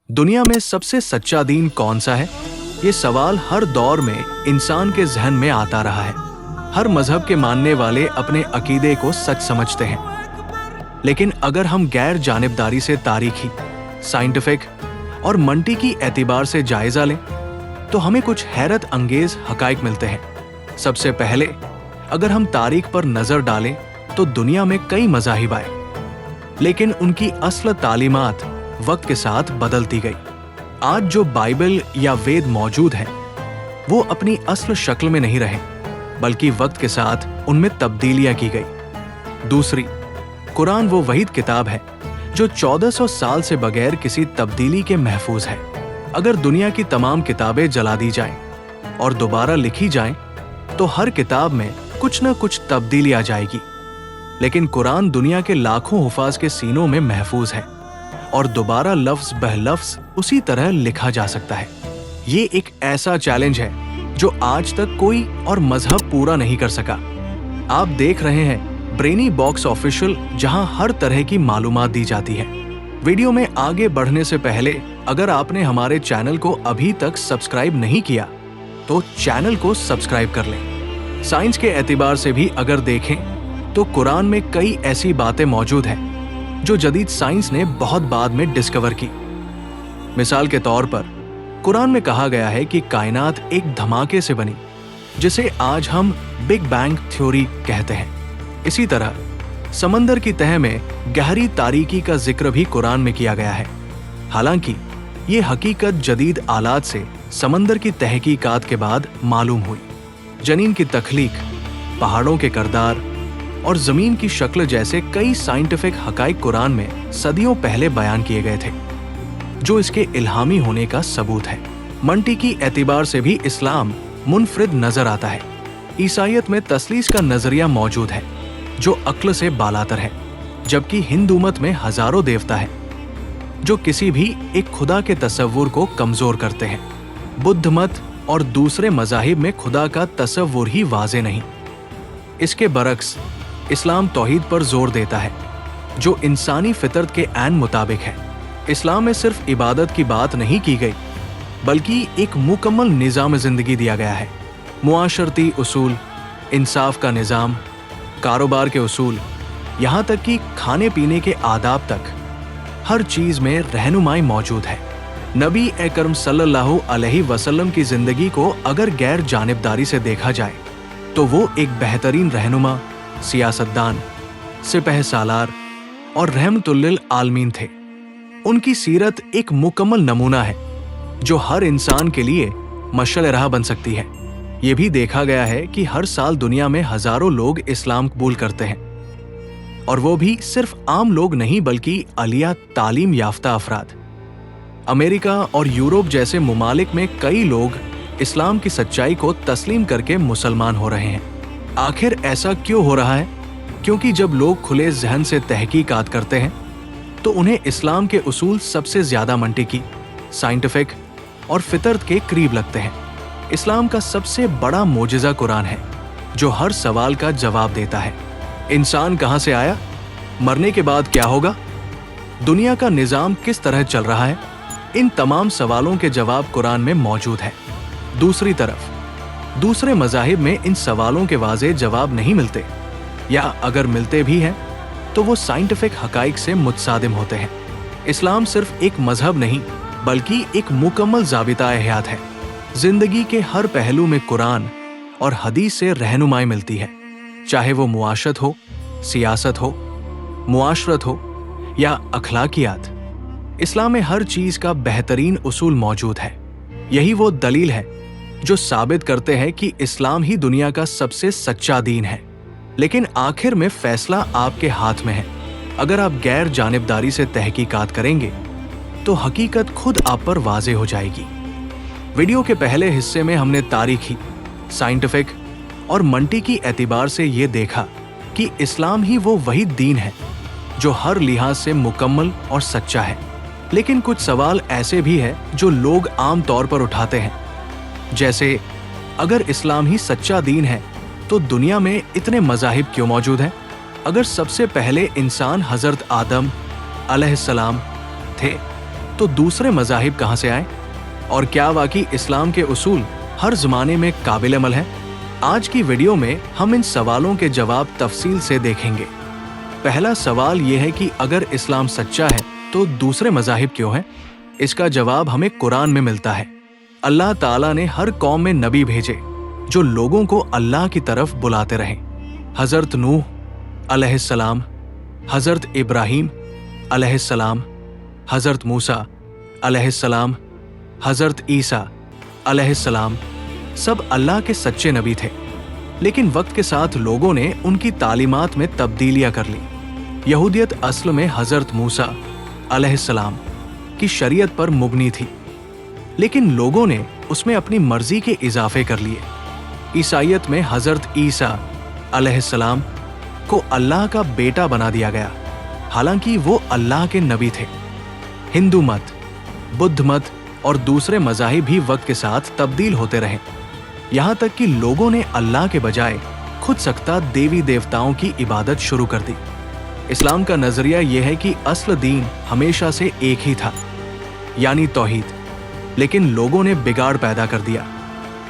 दुनिया में सबसे सच्चा दीन कौन सा है? ये सवाल हर दौर में इंसान के जहन में आता रहा है। हर मजहब के मानने वाले अपने अकीदे को सच समझते हैं, लेकिन अगर हम गैर जानिबदारी से तारीखी, साइंटिफिक और मंतिकी एतबार से जायजा लें तो हमें कुछ हैरत अंगेज हकाइक मिलते हैं। सबसे पहले अगर हम तारीख पर नजर डालें तो दुनिया में कई मज़ाहिब आए, लेकिन उनकी असल तालीमात वक्त के साथ बदलती गई। आज जो बाइबल या वेद मौजूद हैं, वो अपनी असल शक्ल में नहीं रहे, बल्कि वक्त के साथ उनमें तब्दीलियां की गई। दूसरी, कुरान वो वहीद किताब है जो 1400 साल से बगैर किसी तब्दीली के महफूज है। अगर दुनिया की तमाम किताबें जला दी जाएं और दोबारा लिखी जाएं, तो हर किताब में कुछ न कुछ तब्दीली आ जाएगी, लेकिन कुरान दुनिया के लाखों हुफाज के सीनों में महफूज है और दोबारा लफ्ज बह लफ्ज उसी तरह लिखा जा सकता है। ये एक ऐसा चैलेंज है जो आज तक कोई और मजहब पूरा नहीं कर सका। आप देख रहे हैं ब्रेनी बॉक्स ऑफिशियल, जहां हर तरह की मालूमात दी जाती है। वीडियो में आगे बढ़ने से पहले अगर आपने हमारे चैनल को अभी तक सब्सक्राइब नहीं किया तो चैनल को सब्सक्राइब कर लें। साइंस के एतबार से भी अगर देखें तो कुरान में कई ऐसी बातें मौजूद हैं जो जदीद साइंस ने बहुत बाद में डिस्कवर की। मिसाल के तौर पर कुरान में कहा गया है कि कायनात एक धमाके से बनी, जिसे आज हम बिग बैंग थ्योरी कहते हैं। इसी तरह समंदर की तह में गहरी तारीकी का जिक्र भी कुरान में किया गया है। हालांकि ये हकीकत जदीद आलात से समंदर की तहकीकात के बाद मालूम हुई। जनीन की तख्लीक, पहाड़ों के किरदार और जमीन की शक्ल जैसे कई साइंटिफिक हकाइक कुरान में सदियों पहले बयान किए गए थे, जो इसके इल्हामी होने का सबूत है। मंतिकी एतबार से भी इस्लाम मुनफरिद नजर आता है। ईसाईयत में तस्लीस का नजरिया मौजूद है जो अक्ल से बालातर है, जबकि हिंदू मत में हजारों देवता है जो किसी भी एक खुदा के तसव्वुर को कमजोर करते हैं। बुद्ध मत और दूसरे मज़ाहिब में खुदा का तसव्वुर ही वाज़े नहीं। इसके बरक्स इस्लाम तौहीद पर जोर देता है, जो इंसानी फितरत के ऐन मुताबिक है। इस्लाम में सिर्फ इबादत की बात नहीं की गई, बल्कि एक मुकम्मल निज़ाम ज़िंदगी दिया गया है। मुआशरती उसूल, इंसाफ का निज़ाम, कारोबार के उसूल, यहाँ तक कि खाने पीने के आदाब तक, हर चीज़ में रहनुमाई मौजूद है। नबी अकरम सल्लल्लाहु अलैहि वसल्लम की ज़िंदगी को अगर गैर जानिबदारी से देखा जाए तो वो एक बेहतरीन रहनुमा, सियासतदान, सिपह सालार और रहमतुल्लिल आलमीन थे। उनकी सीरत एक मुकम्मल नमूना है जो हर इंसान के लिए मशअल राह बन सकती है। ये भी देखा गया है कि हर साल दुनिया में हजारों लोग इस्लाम कबूल करते हैं, और वो भी सिर्फ आम लोग नहीं बल्कि अलिया तालीम याफ्ता अफराद। अमेरिका और यूरोप जैसे मुमालिक में कई लोग इस्लाम की सच्चाई को तस्लीम करके मुसलमान हो रहे हैं। आखिर ऐसा क्यों हो रहा है? क्योंकि जब लोग खुले जहन से तहकीकात करते हैं तो उन्हें इस्लाम के उसूल सबसे ज्यादा मंतिकी, साइंटिफिक और फितरत के करीब लगते हैं। इस्लाम का सबसे बड़ा मोजिज़ा कुरान है, जो हर सवाल का जवाब देता है। इंसान कहां से आया? मरने के बाद क्या होगा? दुनिया का निज़ाम किस तरह चल रहा है? इन तमाम सवालों के जवाब कुरान में मौजूद है। दूसरी तरफ दूसरे मज़ाहिब में इन सवालों के वाज़े जवाब नहीं मिलते, या अगर मिलते भी हैं तो वो साइंटिफिक हकाइक से मुतसादिम होते हैं। इस्लाम सिर्फ एक मजहब नहीं बल्कि एक मुकम्मल ज़ाबिता हयात है। जिंदगी के हर पहलू में कुरान और हदीस से रहनुमाई मिलती है, चाहे वो मुआशरत हो, सियासत हो, मुआशरत हो या अखलाकियात। इस्लाम में हर चीज़ का बेहतरीन उसूल मौजूद है। यही वो दलील है जो साबित करते हैं कि इस्लाम ही दुनिया का सबसे सच्चा दीन है। लेकिन आखिर में फैसला आपके हाथ में है। अगर आप गैर जानिबदारी से तहकीकात करेंगे तो हकीकत खुद आप पर वाज़े हो जाएगी। वीडियो के पहले हिस्से में हमने तारीखी, साइंटिफिक और मंतिकी एतबार से ये देखा कि इस्लाम ही वो वही दीन है जो हर लिहाज से मुकम्मल और सच्चा है। लेकिन कुछ सवाल ऐसे भी है जो लोग आम तौर पर उठाते हैं, जैसे अगर इस्लाम ही सच्चा दीन है तो दुनिया में इतने मज़ाहिब क्यों मौजूद हैं? अगर सबसे पहले इंसान हजरत आदम अलैहिस्सलाम थे तो दूसरे मज़ाहिब कहाँ से आए? और क्या वाकई इस्लाम के उसूल हर ज़माने में काबिल अमल हैं? आज की वीडियो में हम इन सवालों के जवाब तफसील से देखेंगे। पहला सवाल यह है कि अगर इस्लाम सच्चा है तो दूसरे मज़ाहिब क्यों हैं? इसका जवाब हमें कुरान में मिलता है। अल्लाह ताला ने हर कौम में नबी भेजे जो लोगों को अल्लाह की तरफ बुलाते रहे। हज़रत नूह अलैहिस्सलाम, हज़रत इब्राहीम अलैहिस्सलाम, हज़रत मूसा अलैहिस्सलाम, हज़रत ईसा अलैहिस्सलाम, सब अल्लाह के सच्चे नबी थे। लेकिन वक्त के साथ लोगों ने उनकी तालीमात में तब्दीलियां कर ली। यहूदियत असल में हज़रत मूसा अलैहिस्सलाम की शरीयत पर मुबनी थी, लेकिन लोगों ने उसमें अपनी मर्जी के इजाफे कर लिए। ईसाईयत में हज़रत ईसा अलैहिस्सलाम को अल्लाह का बेटा बना दिया गया, हालांकि वो अल्लाह के नबी थे। हिंदू मत, बुद्ध मत और दूसरे मज़ाहिब भी वक्त के साथ तब्दील होते रहे, यहाँ तक कि लोगों ने अल्लाह के बजाय खुद सख्ता देवी देवताओं की इबादत शुरू कर दी। इस्लाम का नजरिया यह है कि असल दीन हमेशा से एक ही था, यानी तौहीद, लेकिन लोगों ने बिगाड़ पैदा कर दिया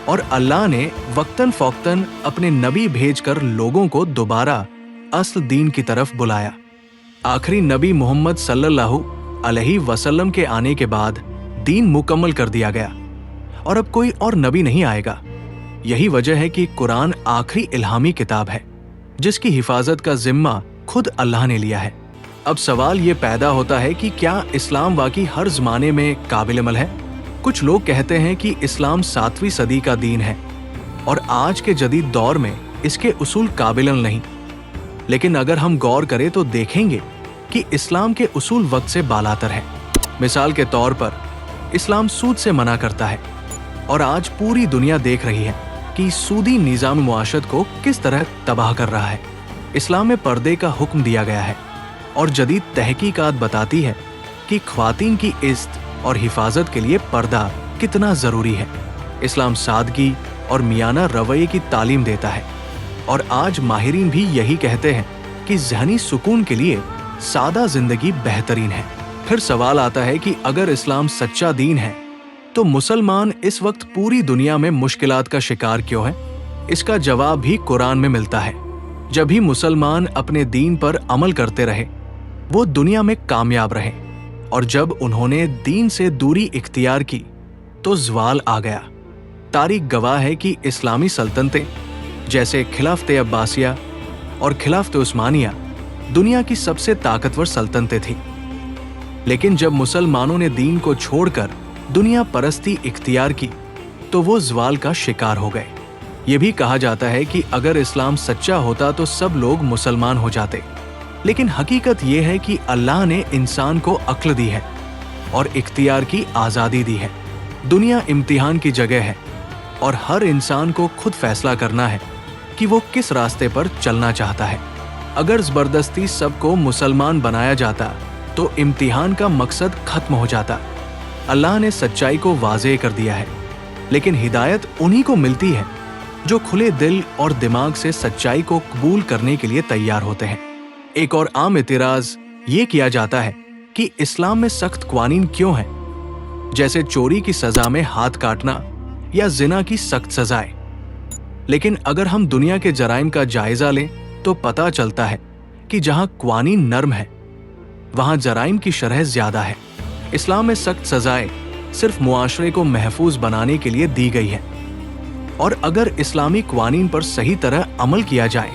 और अल्लाह ने वक्तन फौक्तन अपने नबी भेजकर लोगों को दोबारा असल दीन की तरफ बुलाया। आखिरी नबी मोहम्मद सल्लल्लाहु अलैहि वसल्लम के आने के बाद दीन मुकम्मल कर दिया गया और अब कोई और नबी नहीं आएगा। यही वजह है कि कुरान आखिरी इल्हामी किताब है जिसकी हिफाजत का जिम्मा खुद अल्लाह ने लिया है। अब सवाल ये पैदा होता है कि क्या इस्लाम वाकई हर ज़माने में काबिल अमल है? कुछ लोग कहते हैं कि इस्लाम 7वीं सदी का दीन है और आज के जदीद दौर में इसके उसूल काबिल अमल नहीं। लेकिन अगर हम गौर करें तो देखेंगे कि इस्लाम के उसूल वक्त से बालातर है। मिसाल के तौर पर इस्लाम सूद से मना करता है और आज पूरी दुनिया देख रही है कि सूदी निज़ाम मुआशरत को किस तरह तबाह कर रहा है। इस्लाम में पर्दे का हुक्म दिया गया है और जदीद तहकीकात बताती है कि ख्वातीन की इज्जत और हिफाजत के लिए पर्दा कितना ज़रूरी है। इस्लाम सादगी और मियाना रवैये की तालीम देता है और आज माहिरीन भी यही कहते हैं कि ज़हनी सुकून के लिए सादा ज़िंदगी बेहतरीन है। फिर सवाल आता है कि अगर इस्लाम सच्चा दीन है तो मुसलमान इस वक्त पूरी दुनिया में मुश्किलात का शिकार क्यों है? इसका जवाब भी कुरान में मिलता है। जब भी मुसलमान अपने दीन पर अमल करते रहे वो दुनिया में कामयाब रहे, और जब उन्होंने दीन से दूरी इख्तियार की तो ज़वाल आ गया। तारीख गवाह है कि इस्लामी सल्तनतें जैसे खिलाफत अब्बासिया और खिलाफत उस्मानिया दुनिया की सबसे ताकतवर सल्तनतें थीं। लेकिन जब मुसलमानों ने दीन को छोड़कर दुनिया परस्ती इख्तियार की तो वो ज़वाल का शिकार हो गए। ये भी कहा जाता है कि अगर इस्लाम सच्चा होता तो सब लोग मुसलमान हो जाते, लेकिन हकीकत ये है कि अल्लाह ने इंसान को अक्ल दी है और इख्तियार की आज़ादी दी है। दुनिया इम्तिहान की जगह है और हर इंसान को खुद फैसला करना है कि वो किस रास्ते पर चलना चाहता है। अगर ज़बरदस्ती सबको मुसलमान बनाया जाता तो इम्तिहान का मकसद खत्म हो जाता। अल्लाह ने सच्चाई को वाज़ेह कर दिया है, लेकिन हिदायत उन्हीं को मिलती है जो खुले दिल और दिमाग से सच्चाई को कबूल करने के लिए तैयार होते हैं। एक और आम इतराज़ ये किया जाता है कि इस्लाम में सख्त क़वानीन क्यों हैं, जैसे चोरी की सज़ा में हाथ काटना या ज़िना की सख्त सज़ाएं। लेकिन अगर हम दुनिया के जराइम का जायज़ा लें तो पता चलता है कि जहाँ क़वानीन नर्म है वहाँ जराइम की शरह ज़्यादा है। इस्लाम में सख्त सज़ाएं सिर्फ मुआशरे को महफूज बनाने के लिए दी गई है, और अगर इस्लामी क़वानीन पर सही तरह अमल किया जाए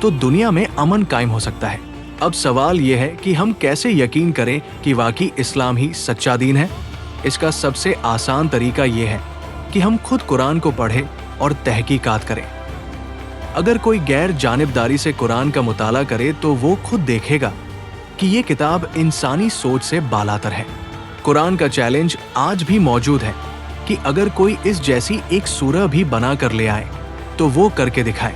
तो दुनिया में अमन कायम हो सकता है। अब सवाल यह है कि हम कैसे यकीन करें कि वाकई इस्लाम ही सच्चा दीन है? इसका सबसे आसान तरीका यह है कि हम खुद कुरान को पढ़ें और तहकीकात करें। अगर कोई गैर जानिबदारी से कुरान का मुताला करे तो वो खुद देखेगा कि ये किताब इंसानी सोच से बालातर है। कुरान का चैलेंज आज भी मौजूद है कि अगर कोई इस जैसी एक सूरह भी बना कर ले आए तो वो करके दिखाए,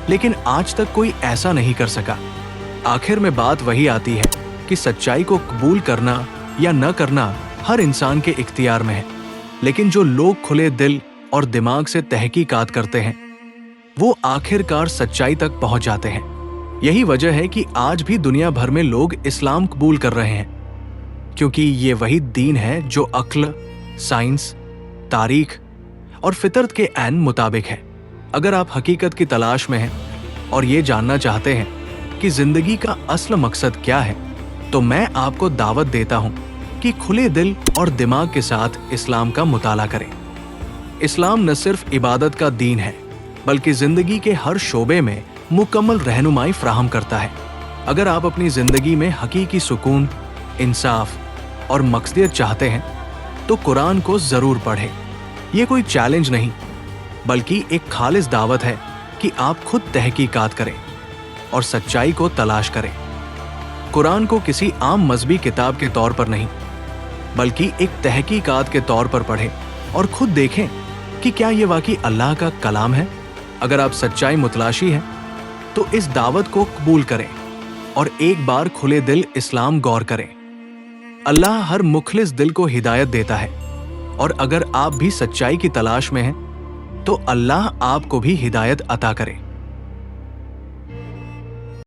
लेकिन आज तक कोई ऐसा नहीं कर सका। आखिर में बात वही आती है कि सच्चाई को कबूल करना या न करना हर इंसान के इख्तियार में है, लेकिन जो लोग खुले दिल और दिमाग से तहकीकात करते हैं वो आखिरकार सच्चाई तक पहुंच जाते हैं। यही वजह है कि आज भी दुनिया भर में लोग इस्लाम कबूल कर रहे हैं, क्योंकि ये वही दीन है जो अक्ल, साइंस, तारीख और फितरत के ऐन मुताबिक है। अगर आप हकीकत की तलाश में हैं और ये जानना चाहते हैं कि जिंदगी का असल मकसद क्या है, तो मैं आपको दावत देता हूं कि खुले दिल और दिमाग के साथ इस्लाम का मुताला करें। इस्लाम न सिर्फ इबादत का दीन है, बल्कि जिंदगी के हर शोबे में मुकम्मल रहनुमाई फ्राहम करता है। अगर आप अपनी जिंदगी में हकीकी सुकून, इंसाफ और मकसदियत चाहते हैं, तो कुरान को जरूर पढ़ें। ये कोई चैलेंज नहीं, बल्कि एक खालिस दावत है कि आप खुद तहकीकात करें और सच्चाई को तलाश करें। कुरान को किसी आम मजहबी किताब के तौर पर नहीं, बल्कि एक तहकीकात के तौर पर पढ़ें और खुद देखें कि क्या ये वाकई अल्लाह का कलाम है। अगर आप सच्चाई मुतलाशी हैं, तो इस दावत को कबूल करें और एक बार खुले दिल इस्लाम गौर करें। अल्लाह हर मुखलिस दिल को हिदायत देता है, और अगर आप भी सच्चाई की तलाश में हैं, तो अल्लाह आपको भी हिदायत अता करे।